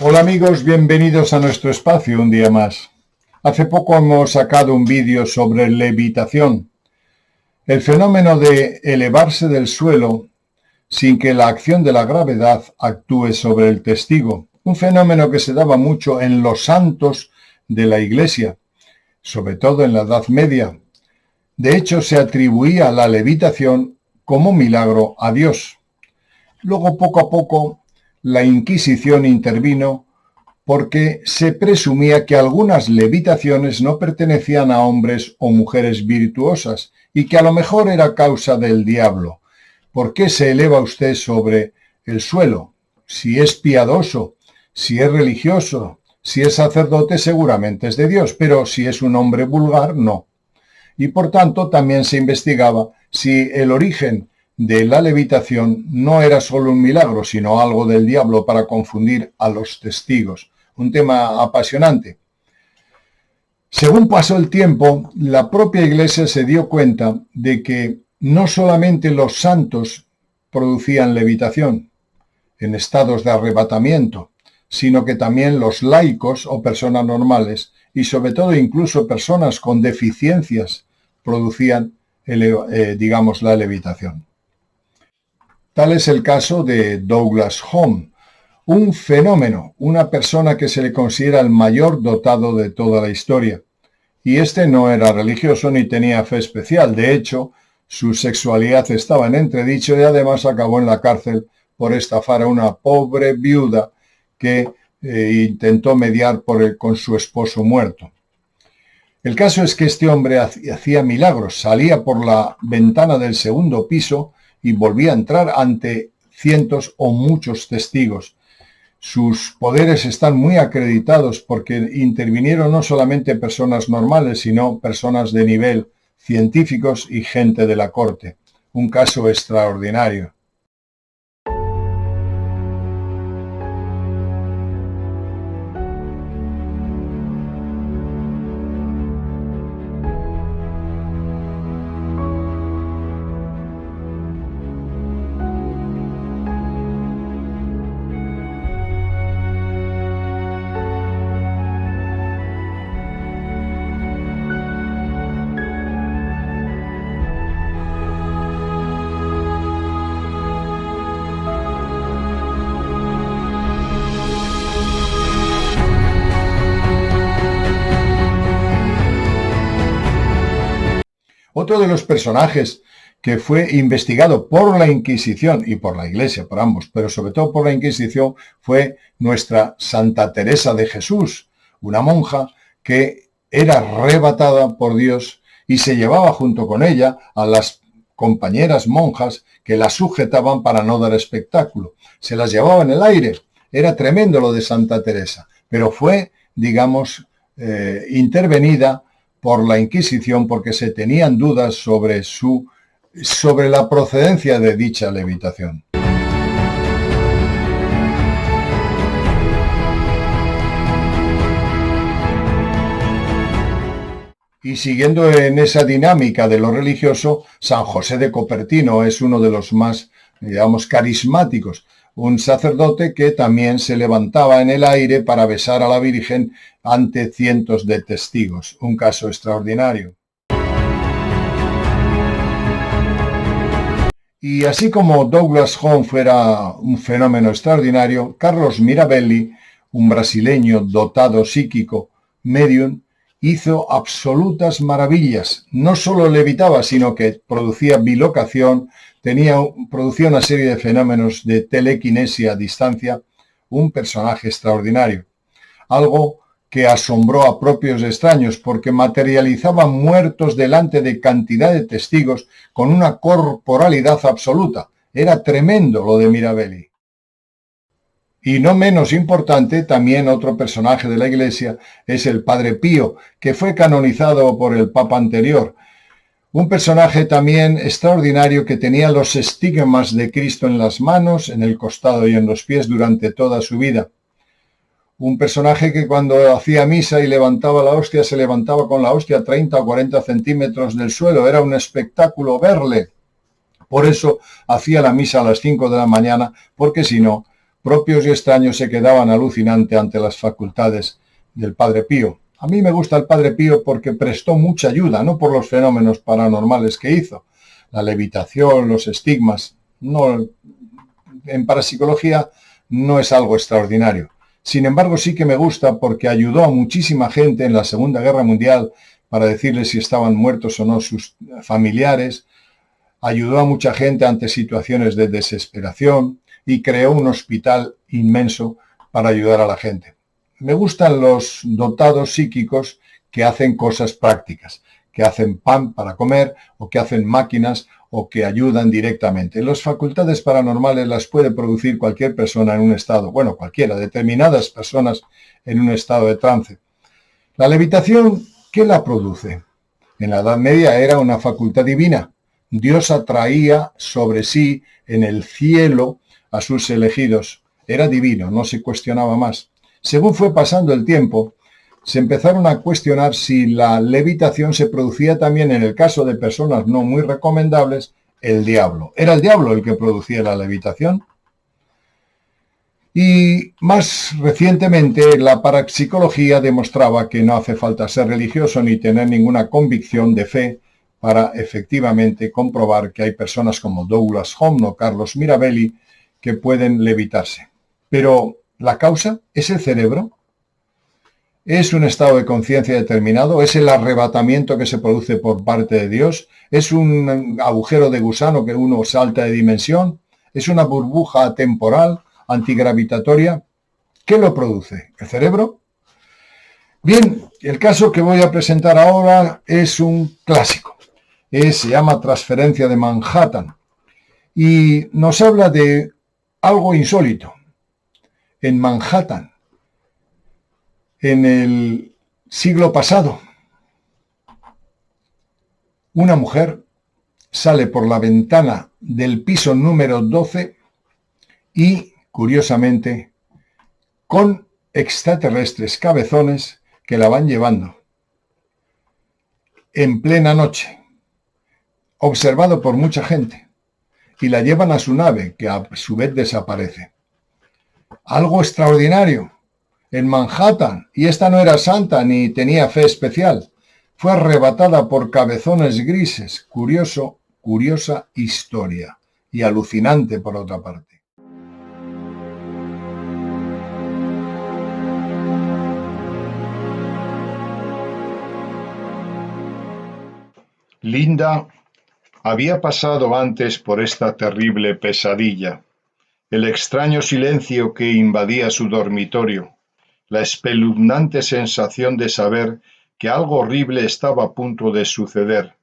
Hola amigos, bienvenidos a nuestro espacio un día más. Hace poco hemos sacado un vídeo sobre levitación, el fenómeno de elevarse del suelo sin que la acción de la gravedad actúe sobre el testigo, un fenómeno que se daba mucho en los santos de la Iglesia, sobre todo en la Edad Media. De hecho, se atribuía la levitación como milagro a Dios. Luego, poco a poco, la Inquisición intervino porque se presumía que algunas levitaciones no pertenecían a hombres o mujeres virtuosas y que a lo mejor era causa del diablo. ¿Por qué se eleva usted sobre el suelo? Si es piadoso, si es religioso, si es sacerdote, seguramente es de Dios, pero si es un hombre vulgar, no. Y por tanto también se investigaba si el origen de la levitación no era solo un milagro, sino algo del diablo para confundir a los testigos. Un tema apasionante. Según pasó el tiempo, la propia Iglesia se dio cuenta de que no solamente los santos producían levitación en estados de arrebatamiento, sino que también los laicos o personas normales, y sobre todo incluso personas con deficiencias, producían, la levitación. Tal es el caso de Douglas Home, un fenómeno, una persona que se le considera el mayor dotado de toda la historia. Y este no era religioso ni tenía fe especial. De hecho, su sexualidad estaba en entredicho y además acabó en la cárcel por estafar a una pobre viuda que intentó mediar con su esposo muerto. El caso es que este hombre hacía milagros, salía por la ventana del segundo piso y volvía a entrar ante cientos o muchos testigos. Sus poderes están muy acreditados porque intervinieron no solamente personas normales, sino personas de nivel, científicos y gente de la corte. Un caso extraordinario. Otro de los personajes que fue investigado por la Inquisición y por la Iglesia, por ambos, pero sobre todo por la Inquisición, fue nuestra Santa Teresa de Jesús, una monja que era arrebatada por Dios y se llevaba junto con ella a las compañeras monjas que la sujetaban para no dar espectáculo. Se las llevaba en el aire. Era tremendo lo de Santa Teresa, pero fue, intervenida por la Inquisición porque se tenían dudas sobre la procedencia de dicha levitación. Y siguiendo en esa dinámica de lo religioso, San José de Copertino es uno de los más, carismáticos. Un sacerdote que también se levantaba en el aire para besar a la Virgen ante cientos de testigos. Un caso extraordinario. Y así como Douglas Home fuera un fenómeno extraordinario, Carlos Mirabelli, un brasileño dotado psíquico, medium, hizo absolutas maravillas. No solo levitaba, sino que producía bilocación, producía una serie de fenómenos de telequinesia a distancia, un personaje extraordinario. Algo que asombró a propios extraños porque materializaba muertos delante de cantidad de testigos con una corporalidad absoluta. Era tremendo lo de Mirabelli. Y no menos importante, también otro personaje de la Iglesia es el Padre Pío, que fue canonizado por el Papa anterior. Un personaje también extraordinario que tenía los estigmas de Cristo en las manos, en el costado y en los pies durante toda su vida. Un personaje que cuando hacía misa y levantaba la hostia, se levantaba con la hostia a 30 o 40 centímetros del suelo. Era un espectáculo verle. Por eso hacía la misa a las 5 de la mañana, porque si no, propios y extraños se quedaban alucinantes ante las facultades del Padre Pío. A mí me gusta el Padre Pío porque prestó mucha ayuda, no por los fenómenos paranormales que hizo, la levitación, los estigmas. No, en parapsicología no es algo extraordinario. Sin embargo, sí que me gusta porque ayudó a muchísima gente en la Segunda Guerra Mundial para decirles si estaban muertos o no sus familiares, ayudó a mucha gente ante situaciones de desesperación y creó un hospital inmenso para ayudar a la gente. Me gustan los dotados psíquicos que hacen cosas prácticas, que hacen pan para comer o que hacen máquinas o que ayudan directamente. Las facultades paranormales las puede producir cualquier persona en un estado, bueno, cualquiera, determinadas personas en un estado de trance. La levitación, ¿qué la produce? En la Edad Media era una facultad divina. Dios atraía sobre sí en el cielo a sus elegidos. Era divino, no se cuestionaba más. Según fue pasando el tiempo, se empezaron a cuestionar si la levitación se producía también en el caso de personas no muy recomendables, el diablo. ¿Era el diablo el que producía la levitación? Y más recientemente la parapsicología demostraba que no hace falta ser religioso ni tener ninguna convicción de fe para efectivamente comprobar que hay personas como Douglas Home o Carlos Mirabelli que pueden levitarse. Pero ¿la causa es el cerebro? ¿Es un estado de conciencia determinado? ¿Es el arrebatamiento que se produce por parte de Dios? ¿Es un agujero de gusano que uno salta de dimensión? ¿Es una burbuja temporal, antigravitatoria? ¿Qué lo produce? ¿El cerebro? Bien, el caso que voy a presentar ahora es un clásico. Se llama Transferencia de Manhattan y nos habla de algo insólito. En Manhattan, en el siglo pasado, una mujer sale por la ventana del piso número 12 y, curiosamente, con extraterrestres cabezones que la van llevando en plena noche, observado por mucha gente, y la llevan a su nave, que a su vez desaparece. Algo extraordinario. En Manhattan, y esta no era santa ni tenía fe especial, fue arrebatada por cabezones grises. Curiosa historia, y alucinante por otra parte. Linda había pasado antes por esta terrible pesadilla. El extraño silencio que invadía su dormitorio, la espeluznante sensación de saber que algo horrible estaba a punto de suceder,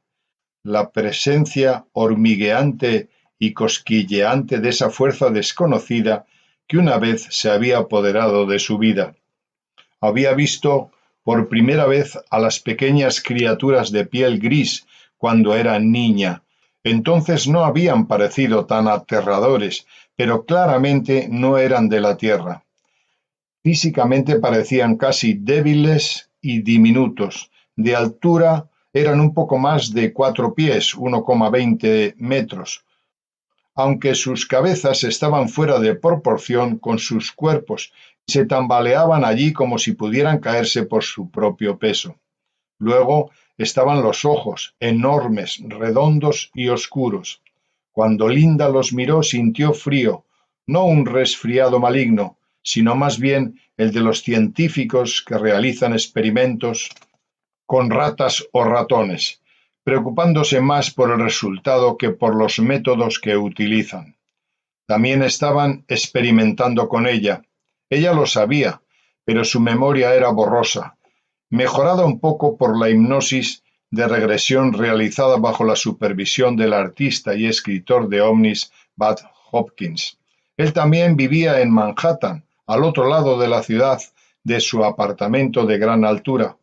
la presencia hormigueante y cosquilleante de esa fuerza desconocida que una vez se había apoderado de su vida. Había visto por primera vez a las pequeñas criaturas de piel gris cuando era niña. Entonces no habían parecido tan aterradores, pero claramente no eran de la tierra. Físicamente parecían casi débiles y diminutos. De altura eran un poco más de 4 pies, 1,20 metros, aunque sus cabezas estaban fuera de proporción con sus cuerpos, se tambaleaban allí como si pudieran caerse por su propio peso. Luego estaban los ojos, enormes, redondos y oscuros. Cuando Linda los miró sintió frío, no un resfriado maligno, sino más bien el de los científicos que realizan experimentos con ratas o ratones, preocupándose más por el resultado que por los métodos que utilizan. También estaban experimentando con ella. Ella lo sabía, pero su memoria era borrosa, mejorada un poco por la hipnosis de regresión realizada bajo la supervisión del artista y escritor de ovnis Bud Hopkins. Él también vivía en Manhattan, al otro lado de la ciudad, de su apartamento de gran altura.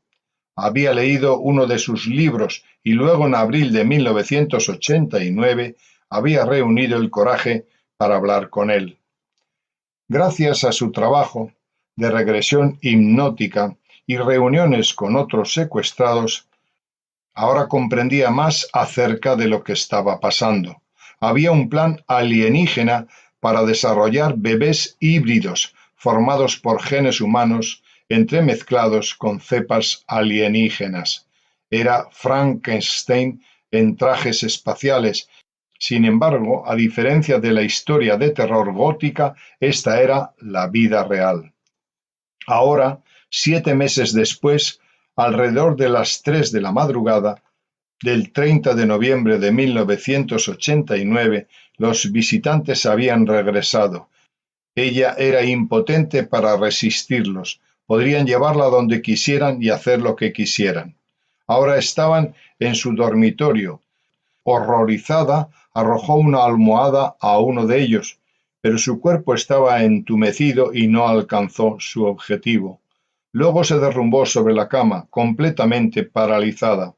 Había leído uno de sus libros y luego en abril de 1989 había reunido el coraje para hablar con él. Gracias a su trabajo de regresión hipnótica y reuniones con otros secuestrados, ahora comprendía más acerca de lo que estaba pasando. Había un plan alienígena para desarrollar bebés híbridos formados por genes humanos entremezclados con cepas alienígenas. Era Frankenstein en trajes espaciales. Sin embargo, a diferencia de la historia de terror gótica, esta era la vida real. Ahora, 7 meses después, alrededor de las 3 de la madrugada del 30 de noviembre de 1989, los visitantes habían regresado. Ella era impotente para resistirlos. Podrían llevarla donde quisieran y hacer lo que quisieran. Ahora estaban en su dormitorio. Horrorizada, arrojó una almohada a uno de ellos, pero su cuerpo estaba entumecido y no alcanzó su objetivo. Luego se derrumbó sobre la cama, completamente paralizada.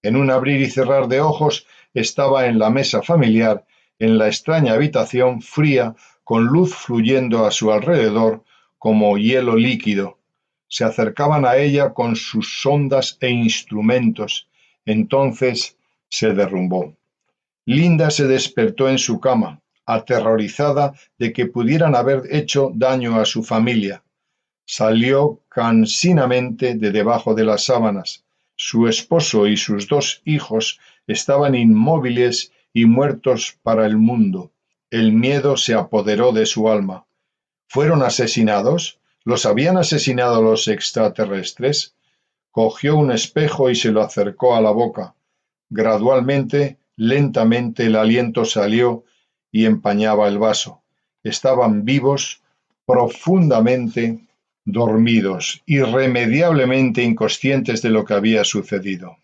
En un abrir y cerrar de ojos estaba en la mesa familiar, en la extraña habitación fría, con luz fluyendo a su alrededor como hielo líquido. Se acercaban a ella con sus sondas e instrumentos. Entonces se derrumbó. Linda se despertó en su cama, aterrorizada de que pudieran haber hecho daño a su familia. Salió cansinamente de debajo de las sábanas. Su esposo y sus 2 hijos estaban inmóviles y muertos para el mundo. El miedo se apoderó de su alma. ¿Fueron asesinados? ¿Los habían asesinado los extraterrestres? Cogió un espejo y se lo acercó a la boca. Gradualmente, lentamente el aliento salió y empañaba el vaso. Estaban vivos, profundamente dormidos, irremediablemente inconscientes de lo que había sucedido.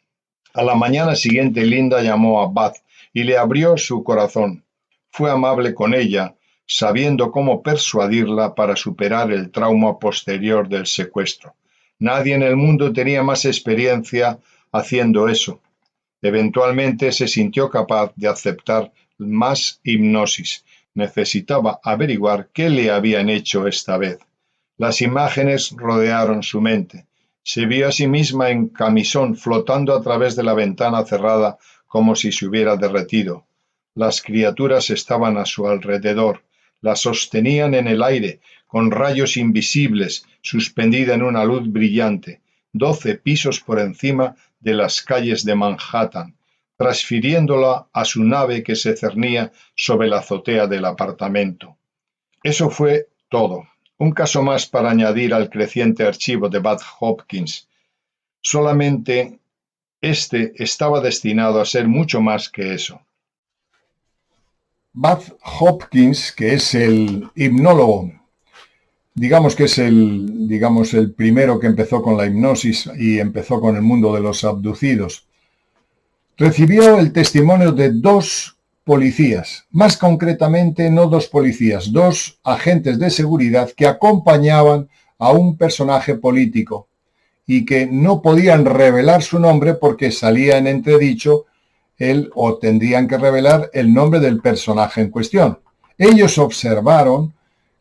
A la mañana siguiente Linda llamó a Beth y le abrió su corazón. Fue amable con ella, sabiendo cómo persuadirla para superar el trauma posterior del secuestro. Nadie en el mundo tenía más experiencia haciendo eso. Eventualmente se sintió capaz de aceptar más hipnosis. Necesitaba averiguar qué le habían hecho esta vez. Las imágenes rodearon su mente. Se vio a sí misma en camisón flotando a través de la ventana cerrada como si se hubiera derretido. Las criaturas estaban a su alrededor. La sostenían en el aire, con rayos invisibles, suspendida en una luz brillante, 12 pisos por encima de las calles de Manhattan, transfiriéndola a su nave que se cernía sobre la azotea del apartamento. Eso fue todo. Un caso más para añadir al creciente archivo de Beth Hopkins. Solamente este estaba destinado a ser mucho más que eso. Beth Hopkins, que es el hipnólogo, digamos que es el primero que empezó con la hipnosis y empezó con el mundo de los abducidos, recibió el testimonio de 2 policías, más concretamente no 2 policías, 2 agentes de seguridad que acompañaban a un personaje político y que no podían revelar su nombre porque salía en entredicho o tendrían que revelar el nombre del personaje en cuestión. Ellos observaron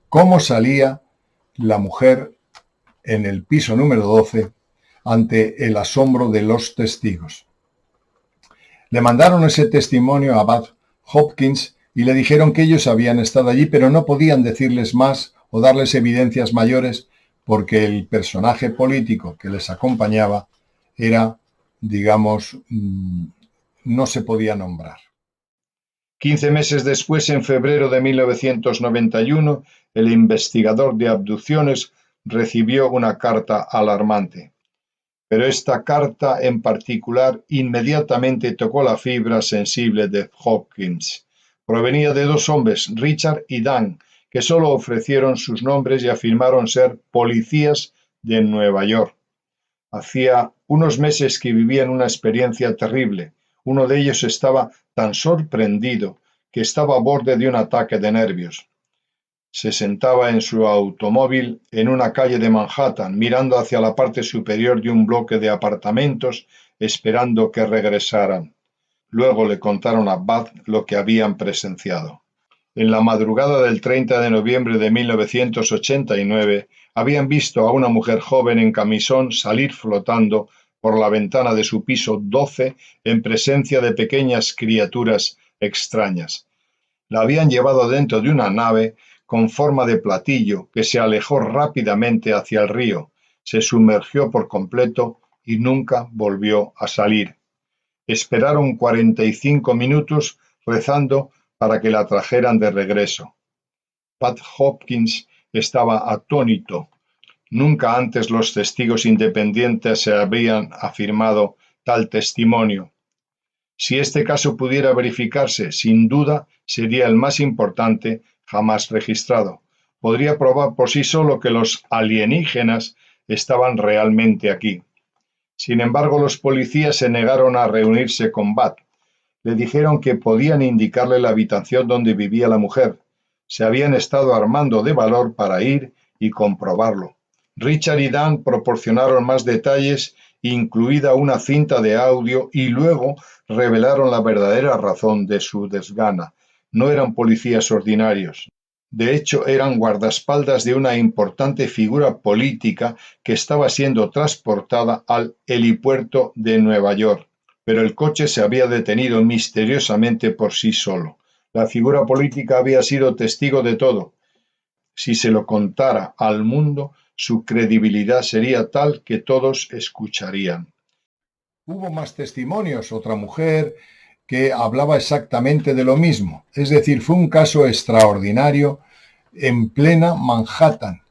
cómo salía la mujer en el piso número 12 ante el asombro de los testigos. Le mandaron ese testimonio a Beth Hopkins y le dijeron que ellos habían estado allí, pero no podían decirles más o darles evidencias mayores porque el personaje político que les acompañaba era, digamos, no se podía nombrar. 15 meses después, en febrero de 1991, el investigador de abducciones recibió una carta alarmante. Pero esta carta en particular inmediatamente tocó la fibra sensible de Hopkins. Provenía de 2 hombres, Richard y Dan, que solo ofrecieron sus nombres y afirmaron ser policías de Nueva York. Hacía unos meses que vivían una experiencia terrible. Uno de ellos estaba tan sorprendido que estaba a borde de un ataque de nervios. Se sentaba en su automóvil en una calle de Manhattan, mirando hacia la parte superior de un bloque de apartamentos, esperando que regresaran. Luego le contaron a Beth lo que habían presenciado. En la madrugada del 30 de noviembre de 1989, habían visto a una mujer joven en camisón salir flotando por la ventana de su piso 12 en presencia de pequeñas criaturas extrañas. La habían llevado dentro de una nave con forma de platillo que se alejó rápidamente hacia el río, se sumergió por completo y nunca volvió a salir. Esperaron 45 minutos rezando para que la trajeran de regreso. Pat Hopkins estaba atónito. Nunca antes los testigos independientes se habían afirmado tal testimonio. Si este caso pudiera verificarse, sin duda sería el más importante jamás registrado. Podría probar por sí solo que los alienígenas estaban realmente aquí. Sin embargo, los policías se negaron a reunirse con Bat. Le dijeron que podían indicarle la habitación donde vivía la mujer. Se habían estado armando de valor para ir y comprobarlo. Richard y Dan proporcionaron más detalles, incluida una cinta de audio, y luego revelaron la verdadera razón de su desgana. No eran policías ordinarios. De hecho, eran guardaespaldas de una importante figura política que estaba siendo transportada al helipuerto de Nueva York. Pero el coche se había detenido misteriosamente por sí solo. La figura política había sido testigo de todo. Si se lo contara al mundo, su credibilidad sería tal que todos escucharían. Hubo más testimonios, otra mujer que hablaba exactamente de lo mismo. Es decir, fue un caso extraordinario en plena Manhattan.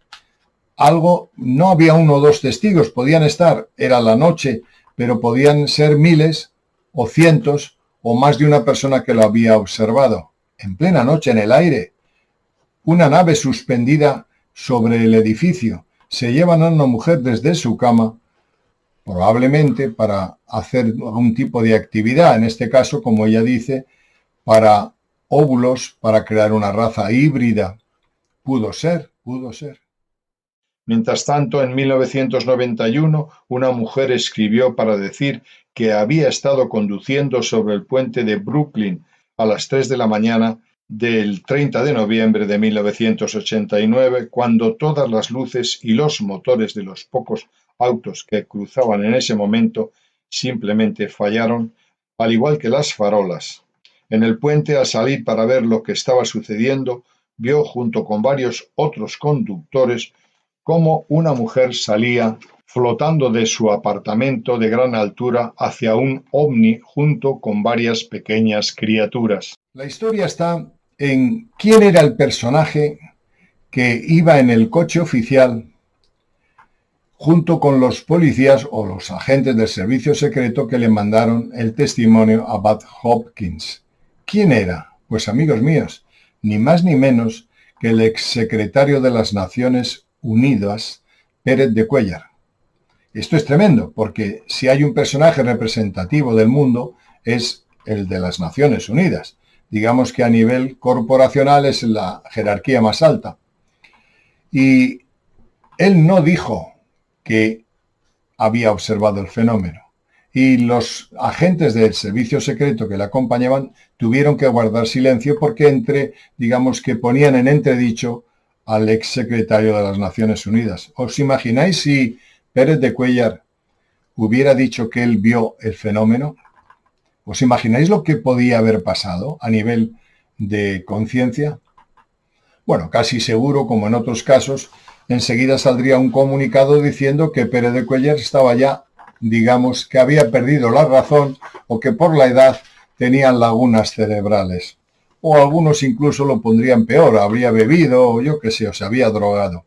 No había uno o dos testigos, podían estar, era la noche, pero podían ser miles o cientos o más de una persona que lo había observado. En plena noche, en el aire, una nave suspendida sobre el edificio. Se llevan a una mujer desde su cama, probablemente para hacer algún tipo de actividad, en este caso, como ella dice, para óvulos, para crear una raza híbrida. Pudo ser. Mientras tanto, en 1991, una mujer escribió para decir que había estado conduciendo sobre el puente de Brooklyn a las 3 de la mañana del 30 de noviembre de 1989, cuando todas las luces y los motores de los pocos autos que cruzaban en ese momento simplemente fallaron, al igual que las farolas. En el puente, al salir para ver lo que estaba sucediendo, vio junto con varios otros conductores cómo una mujer salía flotando de su apartamento de gran altura hacia un ovni junto con varias pequeñas criaturas. La historia está en quién era el personaje que iba en el coche oficial junto con los policías o los agentes del servicio secreto que le mandaron el testimonio a Bat Hopkins. ¿Quién era? Pues amigos míos, ni más ni menos que el exsecretario de las Naciones Unidas, Pérez de Cuéllar. Esto es tremendo, porque si hay un personaje representativo del mundo, es el de las Naciones Unidas. Digamos que a nivel corporacional es la jerarquía más alta. Y él no dijo que había observado el fenómeno. Y los agentes del servicio secreto que le acompañaban tuvieron que guardar silencio porque digamos que ponían en entredicho al exsecretario de las Naciones Unidas. ¿Os imagináis si Pérez de Cuéllar hubiera dicho que él vio el fenómeno? ¿Os imagináis lo que podía haber pasado a nivel de conciencia? Bueno, casi seguro, como en otros casos, enseguida saldría un comunicado diciendo que Pérez de Cuéllar estaba ya, digamos, que había perdido la razón o que por la edad tenía lagunas cerebrales. O algunos incluso lo pondrían peor, habría bebido o yo qué sé, o se había drogado.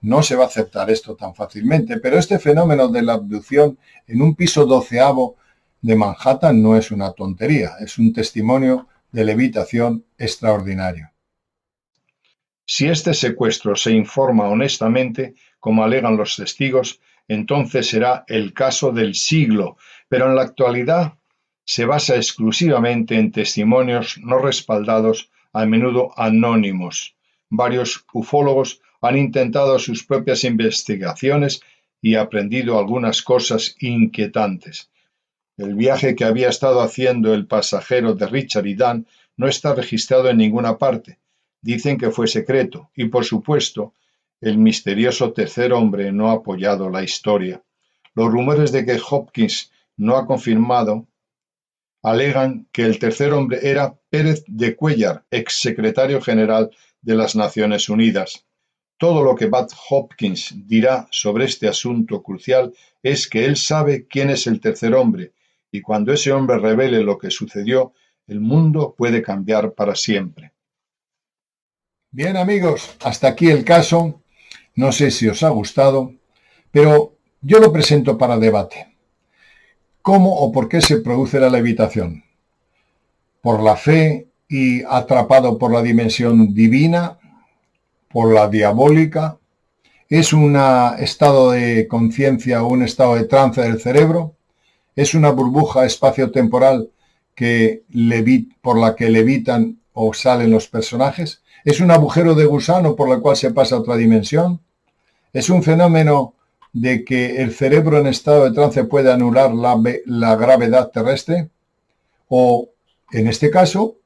No se va a aceptar esto tan fácilmente, pero este fenómeno de la abducción en un piso 12º de Manhattan no es una tontería, es un testimonio de levitación extraordinario. Si este secuestro se informa honestamente, como alegan los testigos, entonces será el caso del siglo, pero en la actualidad se basa exclusivamente en testimonios no respaldados, a menudo anónimos. Varios ufólogos han intentado sus propias investigaciones y aprendido algunas cosas inquietantes. El viaje que había estado haciendo el pasajero de Richard y Dan no está registrado en ninguna parte. Dicen que fue secreto y, por supuesto, el misterioso tercer hombre no ha apoyado la historia. Los rumores de que Hopkins no ha confirmado alegan que el tercer hombre era Pérez de Cuéllar, exsecretario general de las Naciones Unidas. Todo lo que Bob Hopkins dirá sobre este asunto crucial es que él sabe quién es el tercer hombre, y cuando ese hombre revele lo que sucedió, el mundo puede cambiar para siempre. Bien, amigos, hasta aquí el caso. No sé si os ha gustado, pero yo lo presento para debate. ¿Cómo o por qué se produce la levitación? ¿Por la fe y atrapado por la dimensión divina? ¿Por la diabólica? ¿Es un estado de conciencia o un estado de trance del cerebro? ¿Es una burbuja espaciotemporal por la que levitan o salen los personajes? ¿Es un agujero de gusano por el cual se pasa a otra dimensión? ¿Es un fenómeno de que el cerebro en estado de trance puede anular la gravedad terrestre? ¿O, en este caso,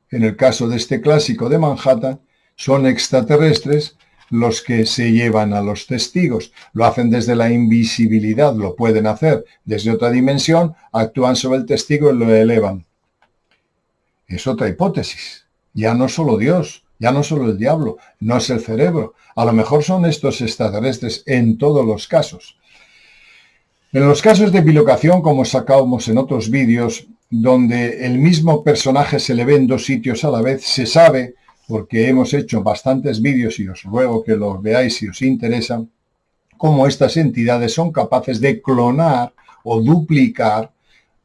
en el caso de este clásico de Manhattan, son extraterrestres los que se llevan a los testigos? Lo hacen desde la invisibilidad, lo pueden hacer desde otra dimensión, actúan sobre el testigo y lo elevan. Es otra hipótesis. Ya no solo Dios, ya no solo el diablo, no es el cerebro. A lo mejor son estos extraterrestres en todos los casos. En los casos de bilocación, como sacábamos en otros vídeos, donde el mismo personaje se le ve en dos sitios a la vez, se sabe, porque hemos hecho bastantes vídeos y os ruego que los veáis si os interesa, cómo estas entidades son capaces de clonar o duplicar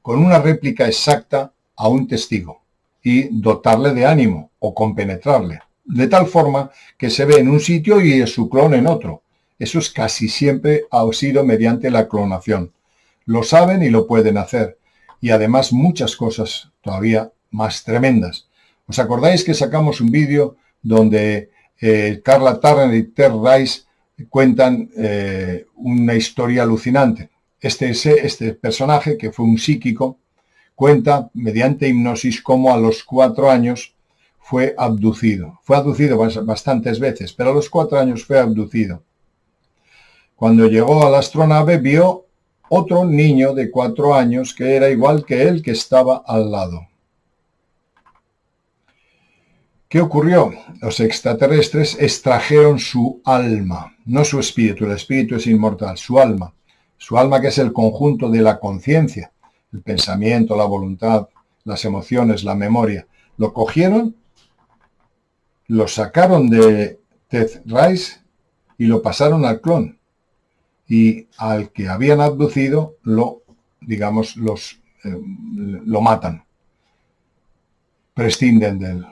con una réplica exacta a un testigo y dotarle de ánimo o compenetrarle, de tal forma que se ve en un sitio y su clon en otro. Eso es casi siempre ha sido mediante la clonación. Lo saben y lo pueden hacer. Y además muchas cosas todavía más tremendas. ¿Os acordáis que sacamos un vídeo donde Carla Turner y Ted Rice cuentan una historia alucinante? Este personaje, que fue un psíquico, cuenta mediante hipnosis cómo a los 4 años fue abducido. Fue abducido bastantes veces, pero a los 4 años fue abducido. Cuando llegó a la astronave vio otro niño de 4 años que era igual que él, que estaba al lado. ¿Qué ocurrió? Los extraterrestres extrajeron su alma, no su espíritu. El espíritu es inmortal, su alma que es el conjunto de la conciencia, el pensamiento, la voluntad, las emociones, la memoria. Lo cogieron, lo sacaron de Ted Rice y lo pasaron al clon. Y al que habían abducido lo matan, prescinden de él.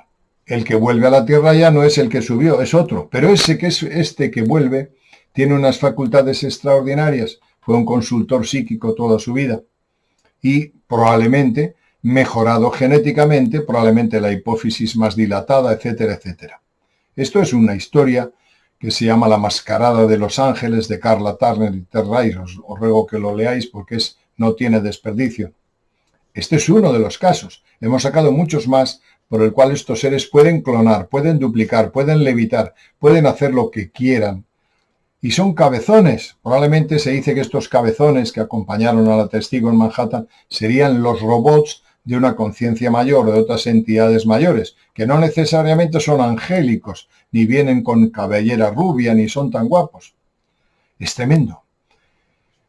El que vuelve a la Tierra ya no es el que subió, es otro, pero este que vuelve tiene unas facultades extraordinarias, fue un consultor psíquico toda su vida y probablemente mejorado genéticamente, probablemente la hipófisis más dilatada, etcétera, etcétera. Esto es una historia que se llama La mascarada de los ángeles, de Carla Turner y Ted Rice. Os ruego que lo leáis porque no tiene desperdicio. Este es uno de los casos. Hemos sacado muchos más por el cual estos seres pueden clonar, pueden duplicar, pueden levitar, pueden hacer lo que quieran. Y son cabezones. Probablemente se dice que estos cabezones que acompañaron a la testigo en Manhattan serían los robots de una conciencia mayor, de otras entidades mayores, que no necesariamente son angélicos, ni vienen con cabellera rubia, ni son tan guapos. Es tremendo.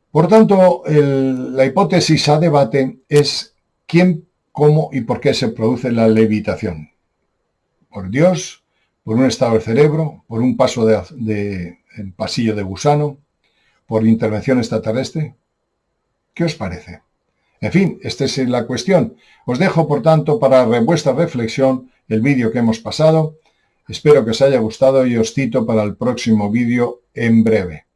Por tanto, la hipótesis a debate es quién, cómo y por qué se produce la levitación. ¿Por Dios? ¿Por un estado del cerebro? ¿Por un paso de pasillo de gusano? ¿Por intervención extraterrestre? ¿Qué os parece? En fin, esta es la cuestión. Os dejo, por tanto, para vuestra reflexión el vídeo que hemos pasado. Espero que os haya gustado y os cito para el próximo vídeo en breve.